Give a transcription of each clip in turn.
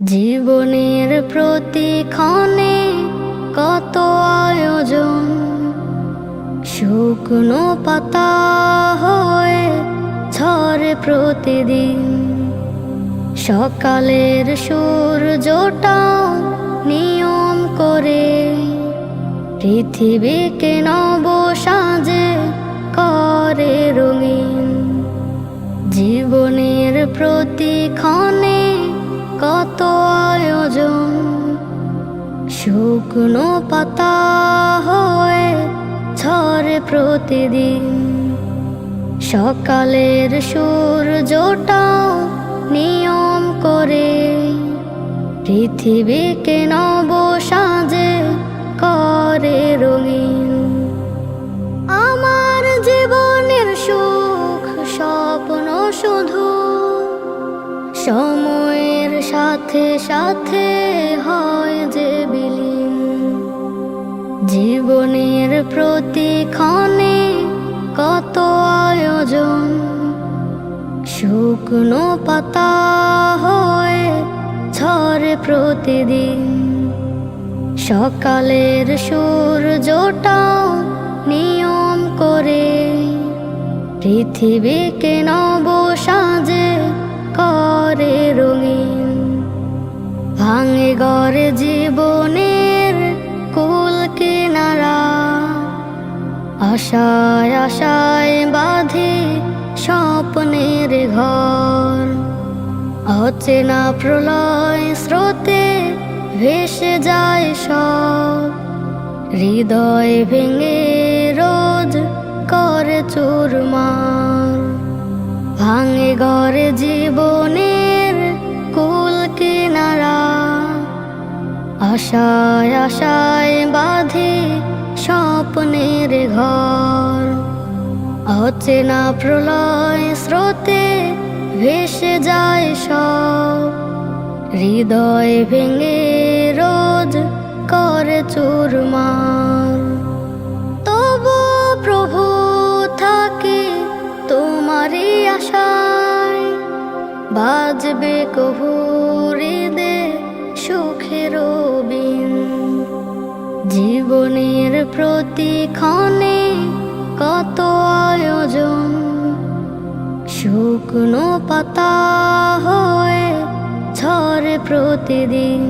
জীবনের প্রতিক্ষণে কত আয়োজন, শুকনো পাতা হয়ে ঝরে প্রতিদিন। সকালের সূর্যটা নিয়ম করে পৃথিবীকে নব সাজে করে রঙিন। জীবনের প্রতিক্ষণে কত আয়োজন, শুকনো পাতা হয়ে ঝরে প্রতিদিন। সকালের সূর্যটা নিয়ম করে পৃথিবীকে নব সাজে করে রঙিন। আমার জীবনের সুখ স্বপ্ন শুধু সময়ের সাথে সাথে হয় যে বিলীন। জীবনের প্রতিক্ষণে কত আয়োজন, শুকনো পাতা হয়ে ঝরে প্রতিদিন। সকালের সূর্যটা নিয়ম করে পৃথিবীকে নব সাজে করে রঙিন। ভাঙে গড়ে জীবনের কুল কিনারা, আশায় আশায় বাঁধে স্বপ্নের ঘর। অচেনা প্রলয় স্রোতে ভেসে যায় সব, হৃদয় ভেঙে রোজ করে চুরমার। ভাঙে গড়ে জীবনের কুল কিনারা, আশায় আশায় বাঁধে স্বপ্নের ঘর। অচেনা প্রলয় স্রোতে ভেসে যায় সব, হৃদয় ভেঙে রোজ করে চুরমার। তবু প্রভু থাকে তোমারই আশায়, বাজবে কভু হৃদে সুখের বিন। জীবনের প্রতিক্ষণে কত আয়োজন, শুকনো পাতা হয়ে ঝরে প্রতিদিন।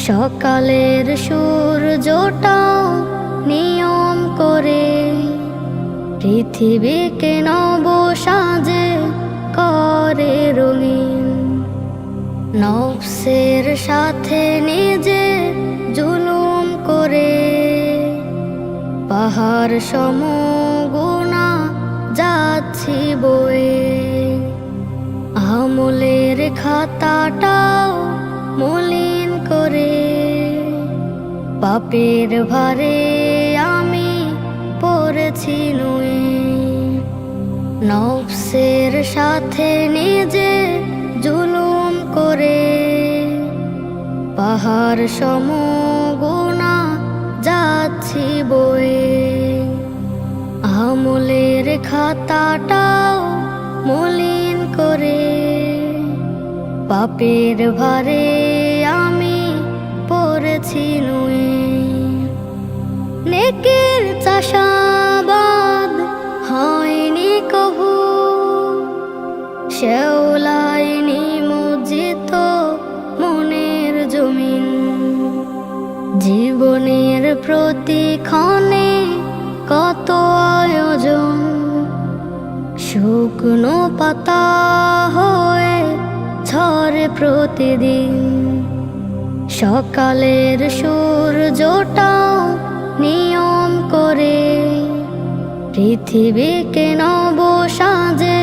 সকালের সূর্যটা নিয়ম করে পৃথিবীকে নব সাজে করে রঙিন। নফসের সাথে নিজে জুলুম করে পাহাড় সম গুনাহ যাচ্ছি বয়ে। আমলের খাতাটাও মলিন করে পাপের ভারে আমি পড়েছি নুয়ে। নফসের সাথে নিজে জুলুম করে পাহাড় সম গুনাহ যাচ্ছি বয়ে। আমলের খাতাটাও মলিন করে পাপের ভারে আমি পড়েছি নুয়ে। নেকের চাষাবাদ হয়নি কভু, শেওলায় নিমজ্জিত মনের জমিন। জীবনের প্রতিক্ষণে কত আয়োজন, শুকনো পাতা হয়ে ঝরে প্রতিদিন। সকালের সূর্যটা নিয়ম করে পৃথিবীকে নব সাজে